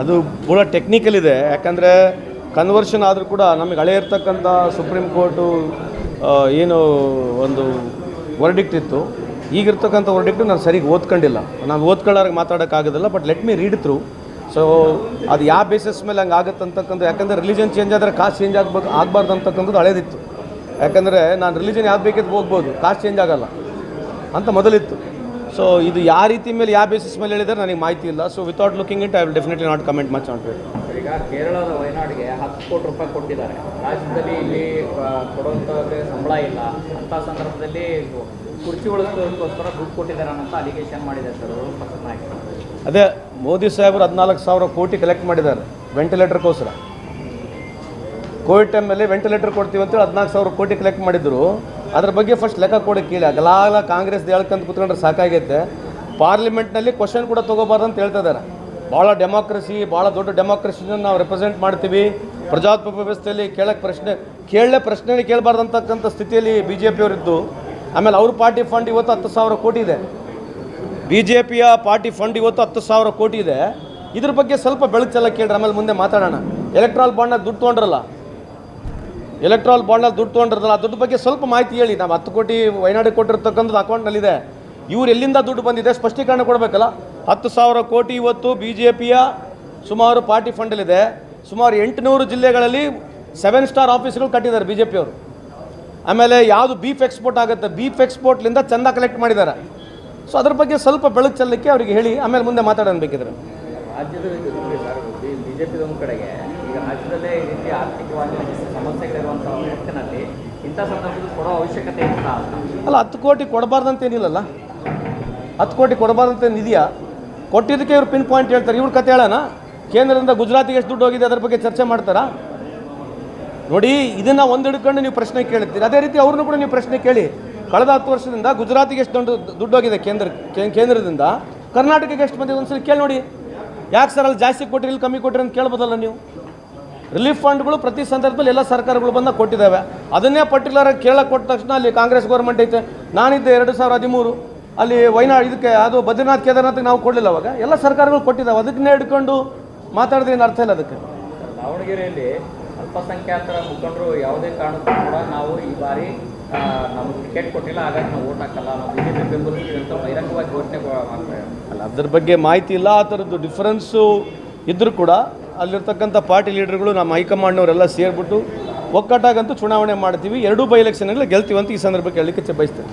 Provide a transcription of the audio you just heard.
ಅದು ಭಾಳ ಟೆಕ್ನಿಕಲ್ ಇದೆ. ಯಾಕಂದರೆ ಕನ್ವರ್ಷನ್ ಆದರೂ ಕೂಡ ನಮಗೆ ಹಳೆ ಇರ್ತಕ್ಕಂಥ ಸುಪ್ರೀಂ ಕೋರ್ಟು ಏನು ಒಂದು ವರ್ಡಿಕ್ಟ್ ಇತ್ತು, ಈಗಿರ್ತಕ್ಕಂಥ ವರ್ಡಿಕ್ಟು ನಾನು ಸರಿಗೆ ಓದ್ಕೊಂಡಿಲ್ಲ. ನಾನು ಓದ್ಕೊಳ್ಳೋರಿಗೆ ಮಾತಾಡೋಕ್ಕಾಗೋದಿಲ್ಲ. But let me read through. So ಅದು ಯಾವ ಬೇಸಿಸ್ ಮೇಲೆ ಹಂಗೆ ಆಗುತ್ತೆ ಅಂತಕ್ಕಂಥ, ಯಾಕಂದರೆ ರಿಲಿಜನ್ ಚೇಂಜ್ ಆದರೆ ಕಾಸ್ಟ್ ಚೇಂಜ್ ಆಗಬಾರ್ದು ಅಂತಕ್ಕಂಥದ್ದು ಹಳೇದಿತ್ತು. ಯಾಕಂದರೆ ನಾನು ರಿಲಿಜನ್ ಯಾವ್ದು ಬೇಕಿದ್ದು ಹೋಗ್ಬೋದು, ಕಾಸ್ಟ್ ಚೇಂಜ್ ಆಗೋಲ್ಲ ಅಂತ ಮೊದಲಿತ್ತು. ಸೊ ಇದು ಯಾವ ರೀತಿ ಮೇಲೆ ಯಾವ ಬೇಸಿಸ್ ಮೇಲೆ ಹೇಳಿದರೆ ನನಗೆ ಮಾಹಿತಿ ಇಲ್ಲ. So without looking it I will definitely not comment much on it. ಈಗ ಕೇರಳದ ವಯನಾಡಿಗೆ 10 ಕೋಟಿ ರೂಪಾಯಿ ಕೊಟ್ಟಿದ್ದಾರೆ. ರಾಜ್ಯದಲ್ಲಿ ಇಲ್ಲಿ ಕೊಡುವಂಥವ್ರಿಗೆ ಸಂಬಳ ಇಲ್ಲ ಅಂಥ ಸಂದರ್ಭದಲ್ಲಿ ಕುರ್ಚಿ ಉಳಿಸೋದಕ್ಕೋಸ್ಕರ ದುಡ್ಡು ಕೊಟ್ಟಿದ್ದಾರೆ ಅಂತ ಅಲಿಗೇಷನ್ ಮಾಡಿದೆ ಸರ್ ಪಕ್ಷದ ನಾಯಕರು. ಅದೇ ಮೋದಿ ಸಾಹೇಬರು 14,000 ಕೋಟಿ ಕಲೆಕ್ಟ್ ಮಾಡಿದ್ದಾರೆ ವೆಂಟಿಲೇಟರ್ಗೋಸ್ಕರ. ಕೋವಿಡ್ ಟೈಮಲ್ಲಿ ವೆಂಟಿಲೇಟರ್ ಕೊಡ್ತೀವಿ ಅಂತೇಳಿ 14,000 ಕೋಟಿ ಕಲೆಕ್ಟ್ ಮಾಡಿದ್ರು. ಅದ್ರ ಬಗ್ಗೆ ಫಸ್ಟ್ ಲೆಕ್ಕ ಕೊಡೋಕೆ ಕೇಳಿ. ಆಗಲಾಗಲ ಕಾಂಗ್ರೆಸ್ ಹೇಳ್ಕಂತ ಕೂತ್ಕೊಂಡ್ರೆ ಸಾಕಾಗೈತೆ. ಪಾರ್ಲಿಮೆಂಟ್ನಲ್ಲಿ ಕ್ವಶನ್ ಕೂಡ ತೊಗೋಬಾರ್ದು ಅಂತ ಹೇಳ್ತಾ ಇದ್ದಾರೆ. ಭಾಳ ಡೆಮೋಕ್ರಸಿ, ಭಾಳ ದೊಡ್ಡ ಡೆಮೋಕ್ರಸಿನ ನಾವು ರೆಪ್ರೆಸೆಂಟ್ ಮಾಡ್ತೀವಿ. ಪ್ರಜಾಪ್ರಭುತ್ವ ವ್ಯವಸ್ಥೆಯಲ್ಲಿ ಪ್ರಶ್ನೆ ಕೇಳಬಾರ್ದು ಅಂತಕ್ಕಂಥ ಸ್ಥಿತಿಯಲ್ಲಿ ಬಿ ಜೆ ಪಿಯವರಿದ್ದು. ಆಮೇಲೆ ಅವ್ರ ಪಾರ್ಟಿ ಫಂಡ್ ಇವತ್ತು 10,000 ಕೋಟಿ ಇದೆ. ಬಿ ಜೆ ಪಿಯ ಪಾರ್ಟಿ ಫಂಡ್ ಇವತ್ತು 10,000 ಕೋಟಿ ಇದೆ. ಇದ್ರ ಬಗ್ಗೆ ಸ್ವಲ್ಪ ಬೆಳಕು ಚೆಲ್ಲ ಕೇಳ್ರಿ, ಆಮೇಲೆ ಮುಂದೆ ಮಾತಾಡೋಣ. ಎಲೆಕ್ಟ್ರಾಲ್ ಬಾಂಡ್ನಾಗ ದುಡ್ಡು ತೊಗೊಂಡ್ರಲ್ಲ, ಆ ದುಡ್ಡು ಬಗ್ಗೆ ಸ್ವಲ್ಪ ಮಾಹಿತಿ ಹೇಳಿ. ನಾವು 10 ಕೋಟಿ ವಯನಾಡಿಗೆ ಕೊಟ್ಟಿರ್ತಕ್ಕಂಥದ್ದು ಅಕೌಂಟ್ನಲ್ಲಿದೆ. ಇವ್ರು ಎಲ್ಲಿಂದ ದುಡ್ಡು ಬಂದಿದೆ ಸ್ಪಷ್ಟೀಕರಣ ಕೊಡಬೇಕಲ್ಲ. 10,000 ಕೋಟಿ ಇವತ್ತು ಬಿ ಜೆ ಪಿಯ ಸುಮಾರು ಪಾರ್ಟಿ ಫಂಡಲ್ಲಿದೆ. ಸುಮಾರು 800 ಜಿಲ್ಲೆಗಳಲ್ಲಿ 7 ಸ್ಟಾರ್ ಆಫೀಸ್ಗಳು ಕಟ್ಟಿದ್ದಾರೆ ಬಿ ಜೆ ಪಿಯವರು. ಆಮೇಲೆ ಯಾವುದು ಬೀಫ್ ಎಕ್ಸ್ಪೋರ್ಟ್ ಆಗುತ್ತೆ, ಬೀಫ್ ಎಕ್ಸ್ಪೋರ್ಟ್ಲಿಂದ ಚಂದ ಕಲೆಕ್ಟ್ ಮಾಡಿದ್ದಾರೆ. ಸೊ ಅದ್ರ ಬಗ್ಗೆ ಸ್ವಲ್ಪ ಬೆಳಕು ಚೆಲ್ಲಕ್ಕೆ ಅವರಿಗೆ ಹೇಳಿ, ಆಮೇಲೆ ಮುಂದೆ ಮಾತಾಡೋಣ ಬೇಕಿದ್ರೆ. ರಾಜ್ಯದ ಬಿಜೆಪಿ ಒಂದು ಕಡೆಗೆ ಈಗ ರಾಜ್ಯದಲ್ಲೇ ಈ ರೀತಿ ಆರ್ಥಿಕವಾಗಿ ಸಮಸ್ಯೆಗಳಿರುವಂಥ ಹೊತ್ತಿನಲ್ಲಿ ಇಂಥ ಸಂದರ್ಭದಲ್ಲಿ ಕೊಡೋ ಅವಶ್ಯಕತೆ ಇಲ್ಲ ಅಲ್ಲ. 10 ಕೋಟಿ ಕೊಡಬಾರ್ದಂತೇನಿಲ್ಲಲ್ಲ. 10 ಕೋಟಿ ಕೊಡಬಾರ್ದಂತೇನು ಇದೆಯಾ? ಕೊಟ್ಟಿದ್ದಕ್ಕೆ ಇವ್ರು ಪಿನ್ ಪಾಯಿಂಟ್ ಹೇಳ್ತಾರೆ. ಇವ್ರ ಕತೆ ಹೇಳೋಣ. ಕೇಂದ್ರದಿಂದ ಗುಜರಾತಿಗೆ ಎಷ್ಟು ದುಡ್ಡು ಹೋಗಿದೆ ಅದ್ರ ಬಗ್ಗೆ ಚರ್ಚೆ ಮಾಡ್ತಾರಾ? ನೋಡಿ, ಇದನ್ನು ಒಂದು ಹಿಡ್ಕೊಂಡು ನೀವು ಪ್ರಶ್ನೆ ಕೇಳ್ತೀರಿ. ಅದೇ ರೀತಿ ಅವ್ರನ್ನೂ ಕೂಡ ನೀವು ಪ್ರಶ್ನೆ ಕೇಳಿ. ಕಳೆದ 10 ವರ್ಷದಿಂದ ಗುಜರಾತಿಗೆ ಎಷ್ಟು ದುಡ್ಡು ಹೋಗಿದೆ ಕೇಂದ್ರದಿಂದ, ಕರ್ನಾಟಕಕ್ಕೆ ಎಷ್ಟು ಬಂದಿದೆ ಒಂದ್ಸಲ ಕೇಳಿ ನೋಡಿ. ಯಾಕೆ ಸರ್ ಅಲ್ಲಿ ಜಾಸ್ತಿ ಕೊಟ್ಟಿರಿ, ಇಲ್ಲಿ ಕಮ್ಮಿ ಕೊಟ್ಟಿರಿ ಅಂತ ಕೇಳ್ಬೋದಲ್ಲ ನೀವು. ರಿಲೀಫ್ ಫಂಡ್ಗಳು ಪ್ರತಿ ಸಂದರ್ಭದಲ್ಲಿ ಎಲ್ಲ ಸರ್ಕಾರಗಳು ಬಂದಾಗ ಕೊಟ್ಟಿದ್ದಾವೆ. ಅದನ್ನೇ ಪರ್ಟಿಕ್ಯುಲರಾಗಿ ಕೇಳಕ್ಕೆ ಕೊಟ್ಟ ತಕ್ಷಣ ಅಲ್ಲಿ ಕಾಂಗ್ರೆಸ್ ಗೌರ್ಮೆಂಟ್ ಐತೆ. ನಾನಿದ್ದೆ 2013 ಅಲ್ಲಿ ಇದಕ್ಕೆ ಅದು ಬದ್ರಿನಾಥ್ ಕೇದಾರ್ನಾಥ್ಗೆ ನಾವು ಕೊಡಲಿಲ್ಲ. ಅವಾಗ ಎಲ್ಲ ಸರ್ಕಾರಗಳು ಕೊಟ್ಟಿದ್ದಾವೆ. ಅದಕ್ಕನ್ನೇ ಹಿಡ್ಕೊಂಡು ಮಾತಾಡಿದ್ರೆ ಏನು ಅರ್ಥ ಇಲ್ಲ. ಅದಕ್ಕೆ ದಾವಣಗೆರೆಯಲ್ಲಿ ಅಲ್ಪಸಂಖ್ಯಾತರ ಮುಖಂಡರು ಯಾವುದೇ ಕಾರಣಕ್ಕೂ ಕೂಡ ನಾವು ಈ ಬಾರಿ ನಮಗೆ ಟಿಕೆಟ್ ಕೊಟ್ಟಿಲ್ಲ, ಹಾಗಾಗಿ ನಾವು ಓಟ್ ಹಾಕಲ್ಲ, ನಾವು ಬಿಜೆಪಿ ಬೆಂಬಲಿಸ್ತೀವಿ ಅಂತ ಬಹಿರಂಗವಾಗಿ ಘೋಷಣೆ ಮಾಡ್ತಾರೆ. ಅಲ್ಲ, ಅದ್ರ ಬಗ್ಗೆ ಮಾಹಿತಿ ಇಲ್ಲ. ಆ ಥರದ್ದು ಡಿಫ್ರೆನ್ಸು ಇದ್ದರೂ ಕೂಡ ಅಲ್ಲಿರ್ತಕ್ಕಂಥ ಪಾರ್ಟಿ ಲೀಡರ್ಗಳು, ನಮ್ಮ ಹೈಕಮಾಂಡ್ನವರೆಲ್ಲ ಸೇರಿಬಿಟ್ಟು ಒಕ್ಕಟ್ಟಾಗಂತೂ ಚುನಾವಣೆ ಮಾಡ್ತೀವಿ. 2 ಬೈ ಎಲೆಕ್ಷನ್ಗಳಲ್ಲಿ ಗೆಲ್ತೀವಿ ಅಂತ ಈ ಸಂದರ್ಭಕ್ಕೆ ಹೇಳಲಿಕ್ಕೆ ಬಯಸ್ತೇನೆ.